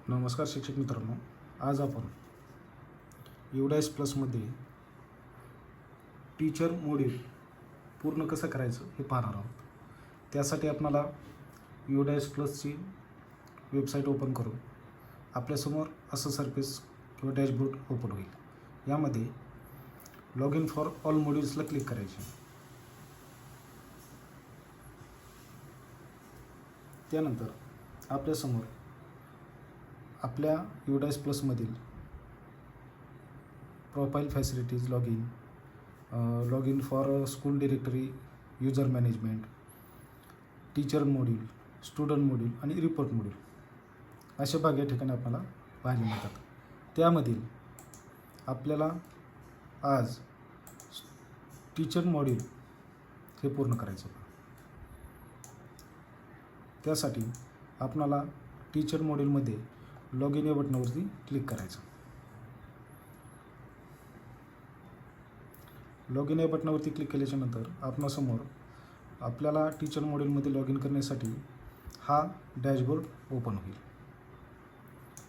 नमस्कार शिक्षक मित्रांनो, आज आपण युडाइस प्लसमध्ये टीचर मॉड्यूल पूर्ण कसं करायचं हे पाहणार आहोत. त्यासाठी आपल्याला युडाइस प्लसची वेबसाईट ओपन करून आपल्यासमोर असं सरफेस किंवा डॅशबोर्ड ओपन होईल. यामध्ये लॉग इन फॉर ऑल मॉड्यूल्सला क्लिक करायचे. त्यानंतर आपल्यासमोर आपल्या युडाइस प्लसमधील profile facilities log in for school directory, user management, teacher module, student module आणि रिपोर्ट मॉड्यूल अशा भाग या ठिकाणी आपल्याला पाहायला मिळतात. त्यामधील आपल्याला आज टीचर मॉड्यूल हे पूर्ण करायचं. त्यासाठी आपल्याला टीचर मॉड्यूलमध्ये लॉग इन या बटनावरती क्लिक करायचं. लॉग इन या बटनावरती क्लिक केल्याच्यानंतर आपणासमोर आपल्याला टीचर मॉड्यूलमध्ये लॉग इन करण्यासाठी हा डॅशबोर्ड ओपन होईल.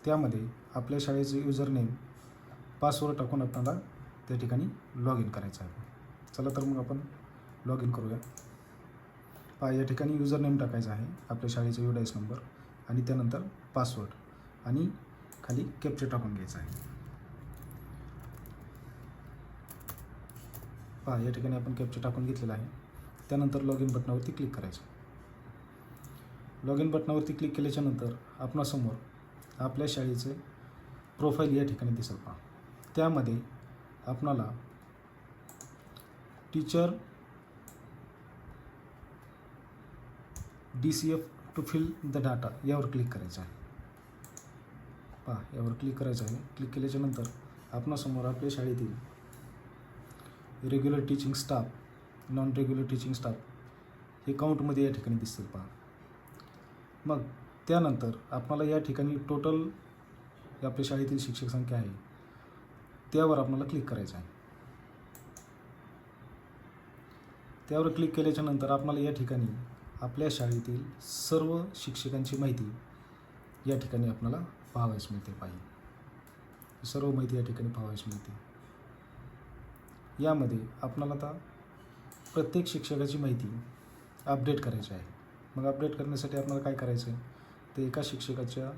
त्यामध्ये आपल्या शाळेचे युजर नेम, पासवर्ड टाकून आपल्याला त्या ठिकाणी लॉग इन करायचं आहे. चला तर मग आपण लॉग इन करूया. या ठिकाणी युजर नेम टाकायचं आहे, आपल्या शाळेचा युडाइस नंबर आणि त्यानंतर पासवर्ड आणि खाली कॅप्चा टाकून घ्यायचा आहे. या ठिकाणी आपण कॅप्चा टाकून घेतलेला आहे. त्यानंतर लॉग इन बटनावरती क्लिक करायचं. लॉग इन बटनावरती क्लिक केल्याच्यानंतर आपणासमोर आपल्या शाळेचे प्रोफाईल या ठिकाणी दिसेल. त्यामध्ये आपणाला teacher DCF to fill the data यावर क्लिक करायचं आहे. यावर क्लिक करायचं आहे. क्लिक केल्याच्यानंतर आपणासमोर आपल्या शाळेतील regular teaching staff, non regular teaching staff हे काउंटमध्ये या ठिकाणी दिसतील. मग त्यानंतर आपल्याला या ठिकाणी टोटल आपल्या शाळेतील शिक्षक संख्या आहे त्यावर आपल्याला क्लिक करायचं आहे. त्यावर क्लिक केल्याच्यानंतर आपल्याला या ठिकाणी आपल्या शाळेतील सर्व शिक्षकांची माहिती या ठिकाणी आपल्याला पाहावयास मिळते. सर्व माहिती या ठिकाणी पाहावयास मिळते. यामध्ये आपल्याला आता प्रत्येक शिक्षकाची माहिती अपडेट करायची आहे. मग अपडेट करण्यासाठी आपल्याला काय करायचं आहे, ते एका शिक्षकाच्या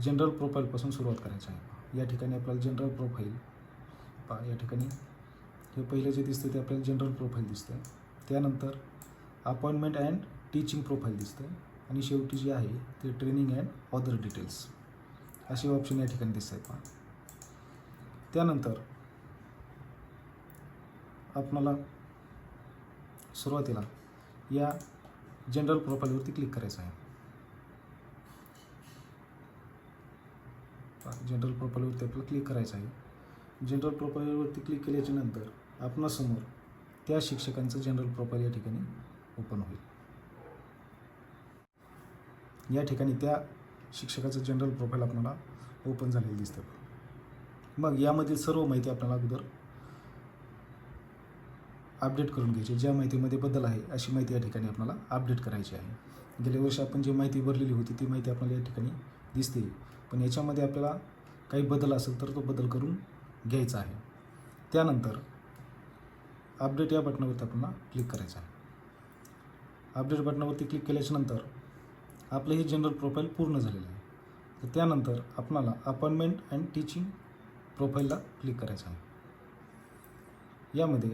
जनरल प्रोफाईलपासून सुरुवात करायची आहे. या ठिकाणी आपल्याला जनरल प्रोफाईल या ठिकाणी हे पहिलं जे दिसतं ते आपल्याला जनरल प्रोफाईल दिसतं. त्यानंतर अपॉइंटमेंट अँड टीचिंग प्रोफाईल दिसतं आणि शेवटी जे आहे ते ट्रेनिंग अँड अदर डिटेल्स असे ऑप्शन या ठिकाणी दिसत आहेत. त्यानंतर आपल्याला सुरुवातीला या जनरल प्रोफाईलवरती क्लिक करायचं आहे. जनरल प्रोफाईलवरती आपल्याला क्लिक करायचं आहे. जनरल प्रोफाईलवरती क्लिक केल्याच्यानंतर आपणासमोर त्या शिक्षकांचं जनरल प्रोफाईल या ठिकाणी ओपन होईल. या ठिकाणी त्या शिक्षकाचं जनरल प्रोफाईल आपल्याला ओपन झालेलं दिसतं. मग यामधील सर्व माहिती आपल्याला अगोदर अपडेट करून घ्यायची. ज्या माहितीमध्ये बदल आहे अशी माहिती या ठिकाणी आपल्याला अपडेट करायची आहे. गेल्या वर्षी आपण जी माहिती भरलेली होती ती माहिती आपल्याला या ठिकाणी दिसते, पण याच्यामध्ये आपल्याला काही बदल असेल तर तो बदल करून घ्यायचा आहे. त्यानंतर अपडेट या बटनावरती आपल्याला क्लिक करायचं आहे. अपडेट बटनावरती क्लिक केल्याच्यानंतर आपलं हे जनरल प्रोफाईल पूर्ण झालेलं आहे. तर त्यानंतर आपल्याला अपॉइंटमेंट अँड टीचिंग प्रोफाईलला क्लिक करायचं आहे. यामध्ये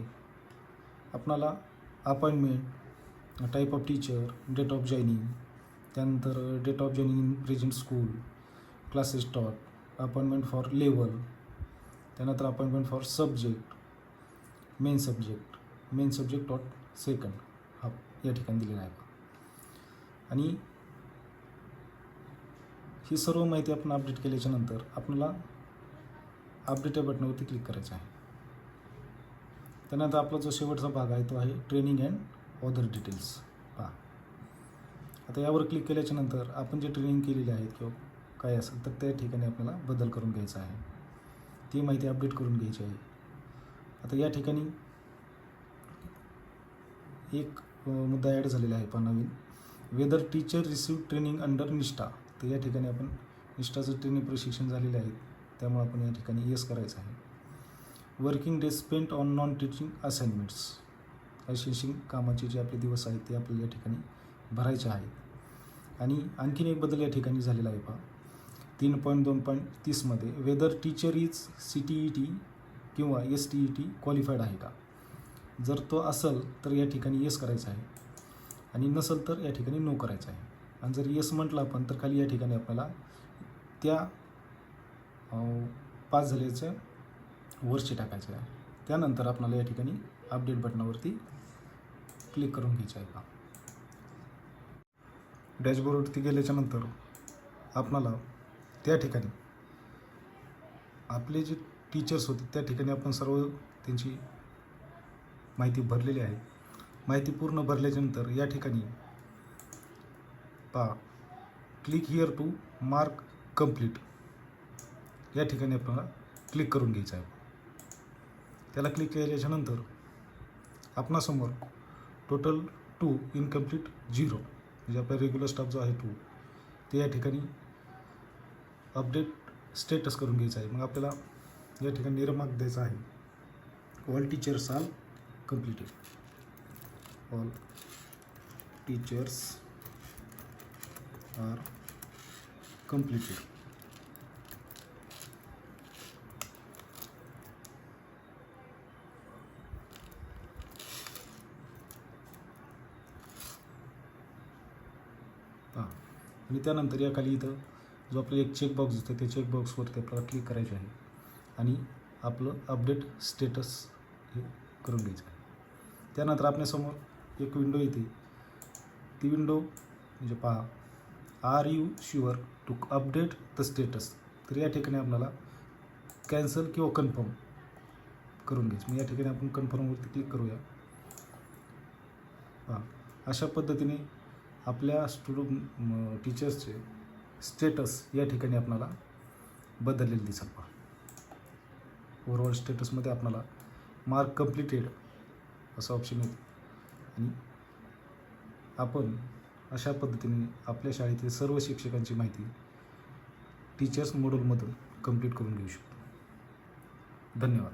आपल्याला appointment, type of teacher, date of joining, त्यानंतर date of joining in present school, classes taught, appointment for level, त्यानंतर appointment for subject, main subject taught second हा या ठिकाणी दिलेला आहे. आणि ही सर्व माहिती आपण अपडेट केल्याच्यानंतर आपल्याला अपडेट या बटनावरती क्लिक करायचं आहे. त्यानंतर आपला जो शेवटचा भाग आहे तो आहे ट्रेनिंग अँड अदर डिटेल्स. आता यावर क्लिक केल्याच्यानंतर आपण जे ट्रेनिंग केलेली आहेत किंवा काय असेल तर त्या ठिकाणी आपल्याला बदल करून घ्यायचा आहे. ती माहिती अपडेट करून घ्यायची आहे. आता या ठिकाणी एक मुद्दा ॲड झालेला आहे नवीन, whether teacher receive training under Nishtha. तर या ठिकाणी आपण इन्स्टाचं ट्रेनिंग प्रशिक्षण झालेले आहेत, त्यामुळे आपण या ठिकाणी येस करायचं आहे. Working days spent on non teaching assignments, अशैक्षणिक कामाचे जे आपले दिवस आहेत ते आपल्याला या ठिकाणी भरायचे आहेत. आणि आणखीन एक बदल या ठिकाणी झालेला आहे पहा 3.2.30मध्ये, वेदर टीचर इज CTET किंवा STET क्वालिफाईड आहे का. जर तो असेल तर या ठिकाणी येस करायचं आहे आणि नसेल तर या ठिकाणी नो करायचं आहे. आणि जर येस म्हटलं आपण तर खाली या ठिकाणी आपल्याला त्या पास झाल्याचं वर्ष टाकायचं आहे. त्यानंतर आपल्याला या ठिकाणी अपडेट बटनावरती क्लिक करून घ्यायचं आहे. डॅशबोर्डवरती गेल्याच्यानंतर आपल्याला त्या ठिकाणी आपले जे टीचर्स होते त्या ठिकाणी आपण सर्व त्यांची माहिती भरलेली आहे. माहिती पूर्ण भरल्याच्यानंतर या ठिकाणी पहा click here to mark complete, या ठिकाणी आपल्याला क्लिक करून घ्यायचं आहे. त्याला क्लिक केल्याच्यानंतर आपणासमोर टोटल 2, इनकम्प्लीट 0, म्हणजे आपला रेग्युलर स्टाफ जो आहे 2 ते या ठिकाणी अपडेट स्टेटस करून घ्यायचं आहे. मग आपल्याला या ठिकाणी निरमार्क द्यायचा आहे, all teachers are completed, all teachers are completed. आणि त्यानंतर या खाली इथं जो आपलं एक चेकबॉक्स दिसतो त्या चेकबॉक्सवरती आपल्याला क्लिक करायचे आहे आणि आपलं अपडेट स्टेटस हे करून घ्यायचं आहे. त्यानंतर आपल्यासमोर एक विंडो येते, ती विंडो म्हणजे पहा are you sure to update the status. तर या ठिकाणी आपल्याला कॅन्सल किंवा कन्फर्म करून घ्यायचं. मग या ठिकाणी आपण कन्फर्मवरती क्लिक करूया. अशा पद्धतीने आपल्या टीचर्सचे स्टेटस या ठिकाणी आपल्याला बदललेले दिसेल. पहा ओव्हरऑल स्टेटसमध्ये आपल्याला मार्क कंप्लीटेड असं ऑप्शन येते आणि आपण अशा पद्धतीने आपल्या शाळेतील सर्व शिक्षकांची माहिती टीचर्स मॉड्यूलमधून कंप्लीट करून घेऊ शकतो. धन्यवाद.